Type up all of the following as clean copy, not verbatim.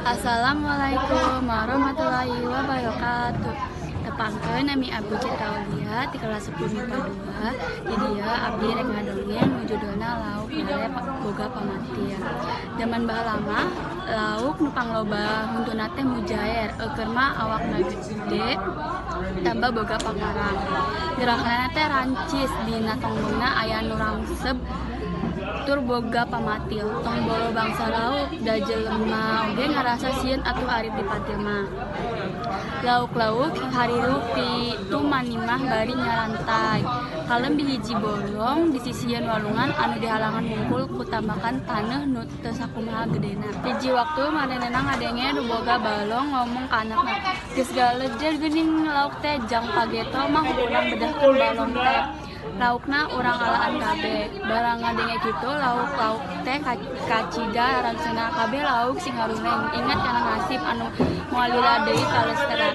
Assalamualaikum warahmatullahi wabarakatuh. Tepangkeun nami Abdi Citra Aulia di kelas 10 MIPA 2. Di dieu abdi rek ngadongeng nu judulna Lauk Lele Boga Pamatia. Zaman baheula mah lauk nu pangloba huntuna teh mujaer, eukeun mah awakna gede tambah boga pakarang. Gerakna teh rancis, dina tonggongna aya nu rangseb tur boga pamatil. Tong bolo bangsa lauk da jelema oge ngarasa sieun atuh ari di patil mah. Lauk-lauk harirup ti tumanimah bari nyarantai. Kalem di hiji bolong di sisieun walungan anu dihalangan mungkul ku tambakan taneuh nu teu sakumaha gedena. Hiji waktu manehna ngadenge nu boga balong ngomong ka anakna, "Geus galeudeul geuning lauk teh jang pageto mah urang bedahkeun balong teh." Laukna urang alaan kabeh. Barang ngadenge kitu lauk-lauk teh kacida ransana kabeh lauk sing haruneng. Ingat kana nasib anu moal lila deui ka lestera.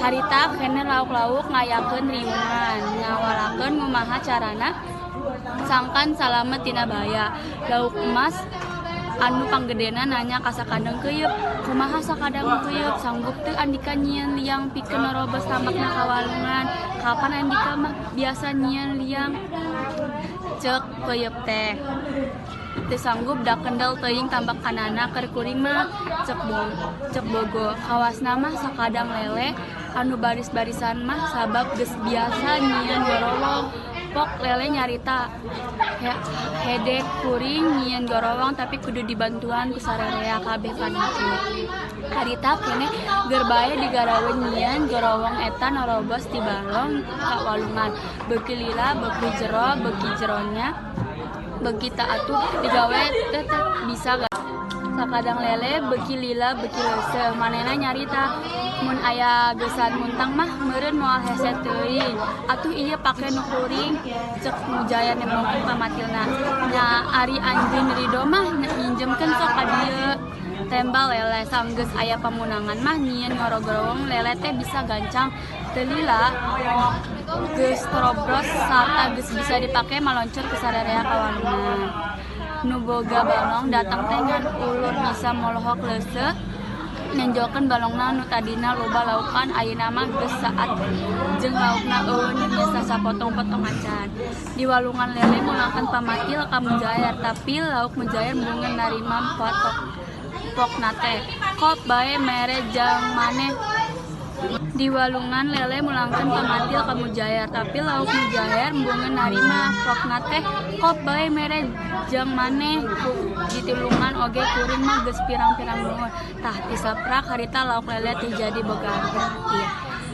Harita kene lauk-lauk ngayakeun riungan, ngawalakeun kumaha carana sangkan salamet tina bahaya. Lauk emas anu panggedena nanya ka sakadang keuyeub, "Kumaha sakadang keuyeub, sanggup teu Andika nyieun liang pikeun narobos tambakna ka walungan?" "Kapan Andika mah biasa nyieun liang?" Ceuk keuyeub teh. "Teu sanggup da kendel teuing tambak kanana keur kuring mah," cek bogo. "Kawasna mah sakadang lele anu baris-barisan mah sabab geus biasa nyieun gorowong." Pok lele nyarita, "Hedek kuring nyieun gorowong tapi kudu dibantuan ku sararea kabeh kan kitu." Harita kene geur bae digaraweun nyieun gorowong eta narobos ti balong ka walungan. Beuki lila, beuki jero, beuki jeronya, beuki teu atuh digawe teh bisa ga. Sakadang lele beuki lila beuki leuseuh. Manehna nyarita, "Mun aya geusan muntang mah meureun moal hese teuing. Atuh ieu pake nu kuring," cek mujayan nemongkeun pamatilna. "Nya ari anjeun Ridho mah nyinjemkeun sok ka dieu." Tembal lele sanggeus aya pamunangan mah nyieun gorowong lele teh bisa gancang teu lila geus terobros sarta geus bisa dipake maloncor ke sararea ka walungan. Nu boga balong datang teh ngan ulun misa molohok leuseuh nenjolkeun balongna nu tadina loba laukan ayeuna mah geus saat jeung laukna eueun biasa sapotong-potong acan. Di walungan lele mulangkeun pamatil ka mujaer, tapi lauk mujaer beungeun narima pokna teh. "Kop bae mere jang maneh." Di walungan lele mulangkeun pamatil ka mujaer, tapi lauk mujaer beungeun narima pokna teh. "Kop bae mere jang maneh." Di tilungan oge kuring mah geus pirang-pirang nuhun. Tah ti saprak harita lauk lele teh jadi boga arti.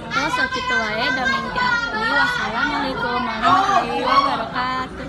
Tos sakitu wae dongeng ti Abdi. Wassalamualaikum warahmatullahi wabarakatuh.